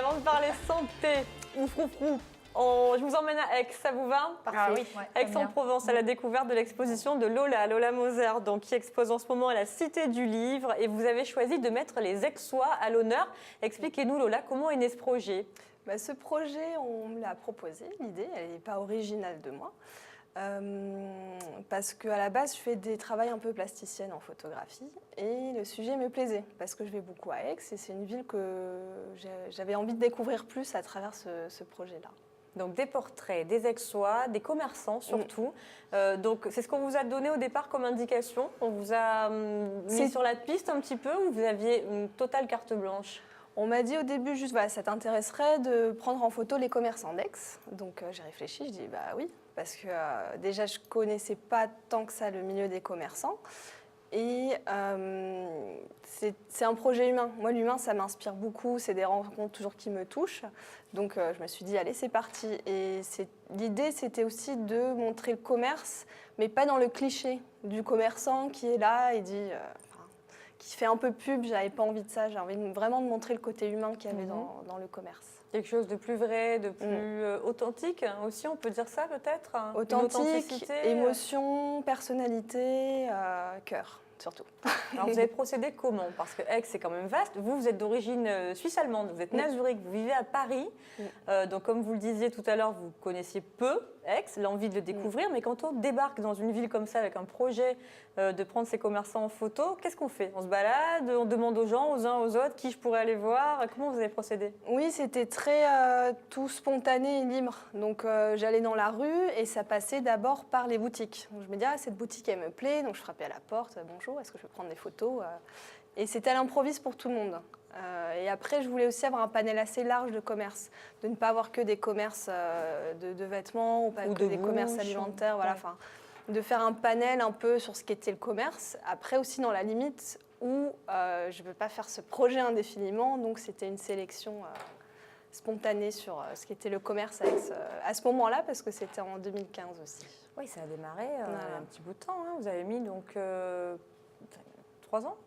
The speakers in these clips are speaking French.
avant de parler santé ou froufrou, je vous emmène à Aix, ça vous va? Parfait. Ah oui, ouais, Aix-en-Provence, à la découverte de l'exposition de Lola Moser, donc, qui expose en ce moment à la Cité du Livre. Et vous avez choisi de mettre les Aixois à l'honneur. Expliquez-nous, Lola, comment est né ce projet? Ce projet, on me l'a proposé, l'idée, elle n'est pas originale de moi. Parce qu'à la base, je fais des travaux un peu plasticienne en photographie et le sujet me plaisait parce que je vais beaucoup à Aix et c'est une ville que j'avais envie de découvrir plus à travers ce projet-là. Donc des portraits, des Aixois, des commerçants surtout. Donc c'est ce qu'on vous a donné au départ comme indication. On vous a mis sur la piste un petit peu ou vous aviez une totale carte blanche? On m'a dit au début juste, voilà, ça t'intéresserait de prendre en photo les commerçants d'Aix. Donc j'ai réfléchi, je dis bah oui, parce que déjà je connaissais pas tant que ça le milieu des commerçants. Et c'est un projet humain. Moi, l'humain, ça m'inspire beaucoup. C'est des rencontres toujours qui me touchent. Donc je me suis dit, allez, c'est parti. Et l'idée, c'était aussi de montrer le commerce, mais pas dans le cliché du commerçant qui est là et dit... qui fait un peu pub, j'avais pas envie de ça, j'ai envie vraiment de montrer le côté humain qu'il y avait dans le commerce. Quelque chose de plus vrai, de plus authentique aussi, on peut dire ça peut-être? Authentique, émotion, personnalité, cœur surtout. Alors vous avez procédé comment? Parce que Aix c'est quand même vaste. Vous êtes d'origine suisse-allemande, vous êtes née à Zurich, vous vivez à Paris. Donc comme vous le disiez tout à l'heure, vous connaissiez peu Aix, l'envie de le découvrir. Mais quand on débarque dans une ville comme ça avec un projet de prendre ses commerçants en photo, qu'est-ce qu'on fait? On se balade, on demande aux gens, aux uns, aux autres, qui je pourrais aller voir? Comment vous avez procédé? Oui, c'était très tout spontané et libre. Donc j'allais dans la rue et ça passait d'abord par les boutiques. Donc, je me disais, cette boutique elle me plaît, donc je frappais à la porte, bonjour, est-ce que je peux prendre des photos? Et c'était à l'improviste pour tout le monde. Et après, je voulais aussi avoir un panel assez large de commerce, de ne pas avoir que des commerces de vêtements ou pas que des commerces alimentaires, voilà. Enfin, de faire un panel un peu sur ce qu'était le commerce. Après aussi dans la limite où je ne veux pas faire ce projet indéfiniment, donc c'était une sélection spontanée sur ce qu'était le commerce à ce moment-là, parce que c'était en 2015 aussi. Oui, ça a démarré un petit bout de temps. Vous avez mis donc 3 ans?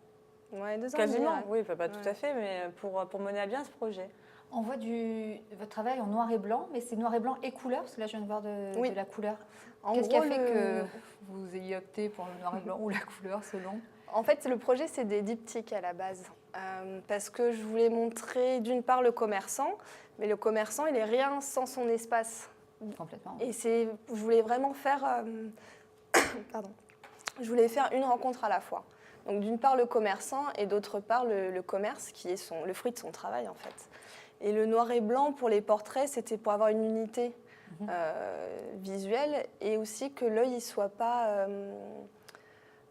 Ouais, 2 ans. Quasiment, oui, pas tout à fait, mais pour mener à bien ce projet. On voit votre travail en noir et blanc, mais c'est noir et blanc et couleur, parce que là je viens de voir de la couleur. Qu'est-ce qui a fait que vous ayez opté pour le noir et blanc ou la couleur selon? En fait, le projet, c'est des diptyques à la base. Parce que je voulais montrer d'une part le commerçant, mais le commerçant, il n'est rien sans son espace. Complètement. Et je voulais vraiment faire... Je voulais faire une rencontre à la fois. Donc d'une part le commerçant et d'autre part le commerce qui est le fruit de son travail en fait. Et le noir et blanc pour les portraits, c'était pour avoir une unité visuelle et aussi que l'œil ne soit pas...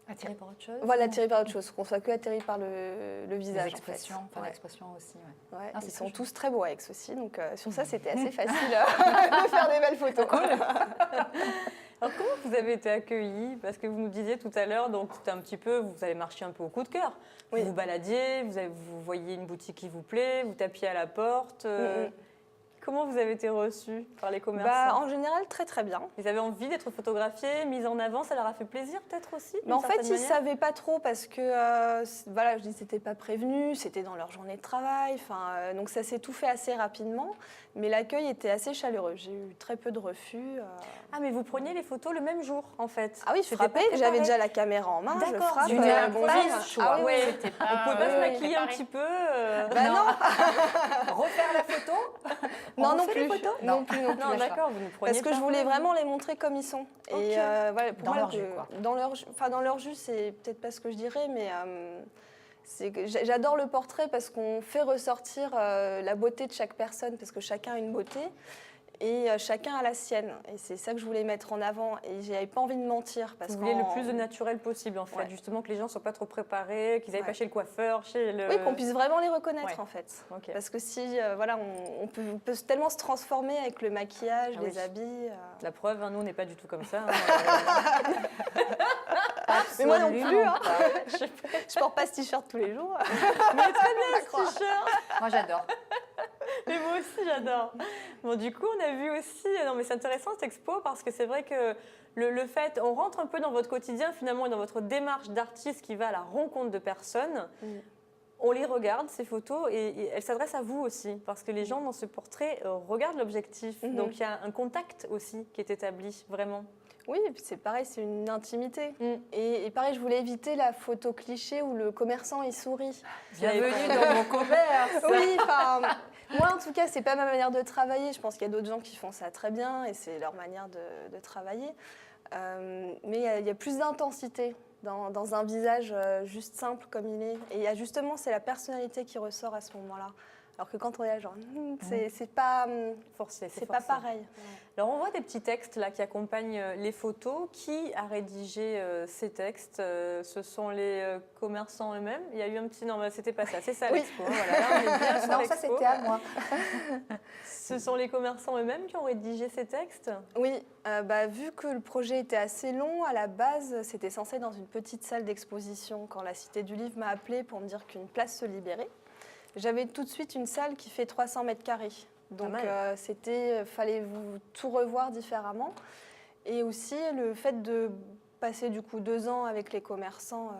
attiré par autre chose. Voilà, attiré par autre chose, qu'on soit que attiré par le visage. L'expression, en fait. L'expression aussi. Ouais. Ouais, ils sont tous très beaux Aix aussi, donc sur ça c'était assez facile de faire des belles photos. Alors comment vous avez été accueillis? Parce que vous nous disiez tout à l'heure, donc c'était un petit peu, vous avez marché un peu au coup de cœur. Oui. Vous vous baladiez, vous voyiez une boutique qui vous plaît, vous tapiez à la porte. Comment vous avez été reçus par les commerçants? En général, très très bien. Ils avaient envie d'être photographiés, mis en avant, ça leur a fait plaisir peut-être aussi? En fait, ils ne savaient pas trop parce que, voilà, je dis c'était pas prévenu, c'était dans leur journée de travail, donc ça s'est tout fait assez rapidement, mais l'accueil était assez chaleureux. J'ai eu très peu de refus. Ah, mais vous preniez les photos le même jour en fait? Ah oui, je frappais, j'avais déjà la caméra en main, je frappe. Bonjour. Ah oui, on pouvait pas se maquiller un petit peu non. Refaire la photo? Non, non plus. Non, d'accord, vous ne preniez parce que je voulais vraiment les montrer comme ils sont. Okay. Et voilà, pour dans moi, leur jus, quoi. Dans leur jus, c'est peut-être pas ce que je dirais, mais j'adore le portrait parce qu'on fait ressortir la beauté de chaque personne, parce que chacun a une beauté. Et chacun a la sienne. Et c'est ça que je voulais mettre en avant. Et j'avais pas envie de mentir. Vous voulez le plus de naturel possible, en fait. Justement, que les gens ne soient pas trop préparés, qu'ils n'aillent pas chez le coiffeur, chez le... Oui, qu'on puisse vraiment les reconnaître, en fait. Okay. Parce que si, voilà, on peut tellement se transformer avec le maquillage, les habits. La preuve, nous, on n'est pas du tout comme ça. Mais moi non plus. Je porte pas ce t-shirt tous les jours. Mais très bien, ce t-shirt. Moi, j'adore. Mais moi aussi, j'adore. Bon, du coup, on a vu aussi... Non, mais c'est intéressant, cette expo, parce que c'est vrai que le fait... On rentre un peu dans votre quotidien, finalement, et dans votre démarche d'artiste qui va à la rencontre de personnes. on les regarde, ces photos, et elles s'adressent à vous aussi, parce que les gens dans ce portrait regardent l'objectif. Donc il y a un contact aussi qui est établi, vraiment. Oui, c'est pareil, c'est une intimité. Et pareil, je voulais éviter la photo cliché où le commerçant, il sourit. Bienvenue dans mon commerce. Oui, enfin, moi en tout cas, c'est pas ma manière de travailler. Je pense qu'il y a d'autres gens qui font ça très bien et c'est leur manière de travailler. Mais il y a plus d'intensité dans un visage juste simple comme il est. Et justement, c'est la personnalité qui ressort à ce moment-là. Alors que quand on est là, genre, c'est pas forcé, c'est pas pareil. Alors on voit des petits textes là qui accompagnent les photos. Qui a rédigé ces textes? Ce sont les commerçants eux-mêmes. Il y a eu un petit non, c'était pas ça, c'est ça l'expo. Hein, voilà, là, on est bien sur non, l'expo. ça c'était à moi. Ce sont les commerçants eux-mêmes qui ont rédigé ces textes? Oui, vu que le projet était assez long, à la base, c'était censé être dans une petite salle d'exposition. Quand la Cité du Livre m'a appelée pour me dire qu'une place se libérait, j'avais tout de suite une salle qui fait 300 mètres carrés. Donc, fallait tout revoir différemment. Et aussi, le fait de passer du coup 2 ans avec les commerçants,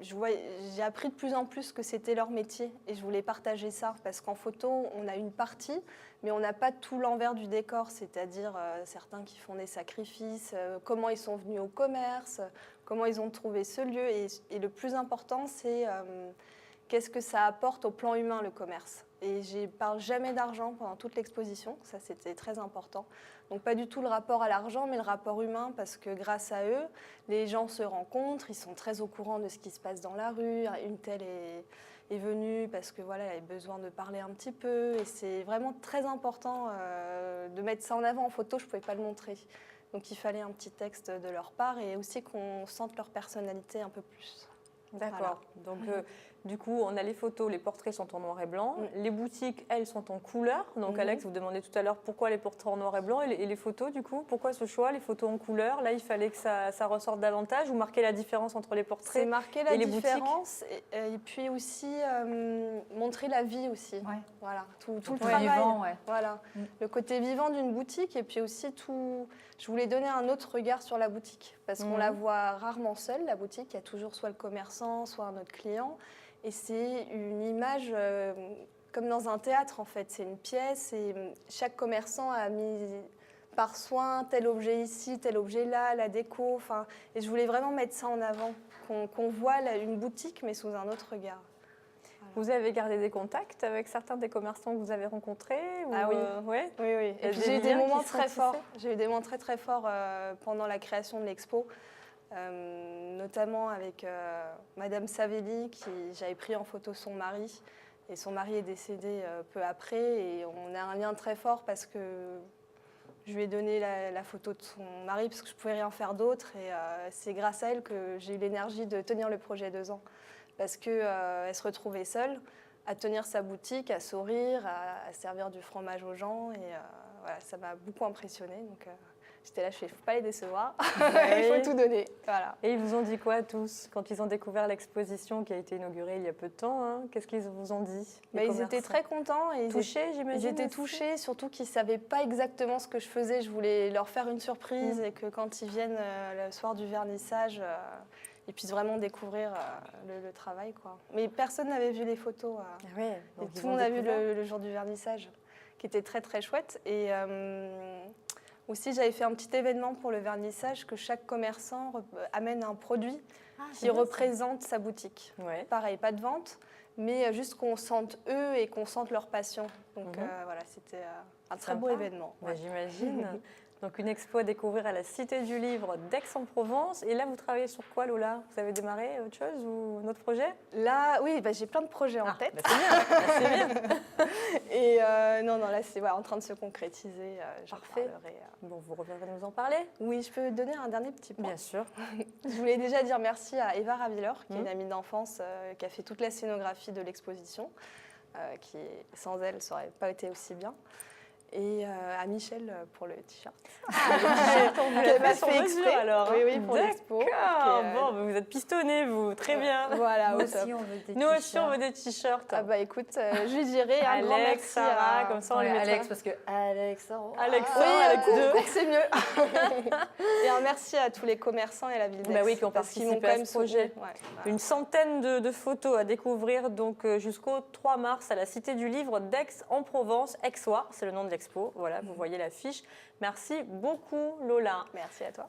j'ai appris de plus en plus que c'était leur métier. Et je voulais partager ça. Parce qu'en photo, on a une partie, mais on n'a pas tout l'envers du décor. C'est-à-dire certains qui font des sacrifices, comment ils sont venus au commerce, comment ils ont trouvé ce lieu. Et le plus important, c'est qu'est-ce que ça apporte au plan humain, le commerce. Et je ne parle jamais d'argent pendant toute l'exposition, ça c'était très important. Donc pas du tout le rapport à l'argent, mais le rapport humain, parce que grâce à eux, les gens se rencontrent, ils sont très au courant de ce qui se passe dans la rue. Une telle est venue parce que voilà, elle avait besoin de parler un petit peu. Et c'est vraiment très important de mettre ça en avant. En photo, je ne pouvais pas le montrer. Donc il fallait un petit texte de leur part et aussi qu'on sente leur personnalité un peu plus. D'accord. Voilà. Donc, du coup, on a les photos, les portraits sont en noir et blanc. Les boutiques, elles, sont en couleur. Donc, Alex, vous demandez tout à l'heure pourquoi les portraits en noir et blanc et les photos, du coup, pourquoi ce choix, les photos en couleur? Là, il fallait que ça ressorte davantage ou marquer la différence entre les portraits et les boutiques? C'est marquer la différence et puis aussi montrer la vie aussi. Ouais. Voilà, tout le travail. Vivant, ouais. Voilà, le côté vivant d'une boutique et puis aussi tout. Je voulais donner un autre regard sur la boutique parce qu'on la voit rarement seule, la boutique. Il y a toujours soit le commerçant, soit un autre client. Et c'est une image comme dans un théâtre, en fait. C'est une pièce et chaque commerçant a mis par soin tel objet ici, tel objet là, la déco. Et je voulais vraiment mettre ça en avant, qu'on voit une boutique, mais sous un autre regard. Voilà. Vous avez gardé des contacts avec certains des commerçants que vous avez rencontrés Ah oui. Ouais. Oui. Et puis j'ai eu des moments très forts. J'ai eu des moments très très forts pendant la création de l'expo. Notamment avec Madame Savelli, j'avais pris en photo son mari, et son mari est décédé peu après, et on a un lien très fort parce que je lui ai donné la photo de son mari parce que je ne pouvais rien faire d'autre, et c'est grâce à elle que j'ai eu l'énergie de tenir le projet 2 ans, parce qu'elle se retrouvait seule à tenir sa boutique, à sourire, à servir du fromage aux gens, et voilà, ça m'a beaucoup impressionnée. Donc, j'étais là, il ne faut pas les décevoir, il faut tout donner. Voilà. Et ils vous ont dit quoi tous quand ils ont découvert l'exposition qui a été inaugurée il y a peu de temps, hein? Qu'est-ce qu'ils vous ont dit? Ils étaient très contents. Et touchés, j'imagine. Ils étaient touchés, surtout qu'ils ne savaient pas exactement ce que je faisais. Je voulais leur faire une surprise et que quand ils viennent le soir du vernissage, ils puissent vraiment découvrir le travail, quoi. Mais personne n'avait vu les photos. Et tout le monde a vu le jour du vernissage, qui était très très chouette. Et aussi, j'avais fait un petit événement pour le vernissage, que chaque commerçant amène un produit qui représente sa boutique. Ouais. Pareil, pas de vente, mais juste qu'on sente eux et qu'on sente leur passion. Donc voilà, c'était un très beau événement. Ouais. J'imagine. Donc une expo à découvrir à la Cité du Livre d'Aix-en-Provence. Et là, vous travaillez sur quoi, Lola? Vous avez démarré autre chose ou un autre projet? Là, oui, j'ai plein de projets en tête. C'est bien, c'est bien. Et non, là, c'est en train de se concrétiser. Parfait. Bon, vous reviendrez nous en parler? Oui, je peux donner un dernier petit point. Bien sûr. Je voulais déjà dire merci à Eva Ravilleur, qui est une amie d'enfance, qui a fait toute la scénographie de l'exposition, qui, sans elle, ça n'aurait pas été aussi bien. Et à Michel pour le t-shirt. On vous l'a fait sur mesure alors. Oui, pour l'expo. D'accord, bon, vous êtes pistonné, vous, très bien. Voilà, Nous aussi, on veut des Nous aussi, on veut des t-shirts. Ah bah écoute, je lui dirai un grand Alex, merci Sarah, comme ça on les mettra. Alex, parce que Alex, Alex, oui, Alex 2. c'est mieux. Et un merci à tous les commerçants et la ville d'Aix. Bah oui, qui ont parce qu'ils participé m'ont à quand même ce projet. soutenu. Ouais, voilà. Une centaine de photos à découvrir donc jusqu'au 3 mars à la Cité du Livre d'Aix en Provence. Aixois, c'est le nom de l'expo. Voilà, vous voyez l'affiche. Merci beaucoup Lola. Merci à toi.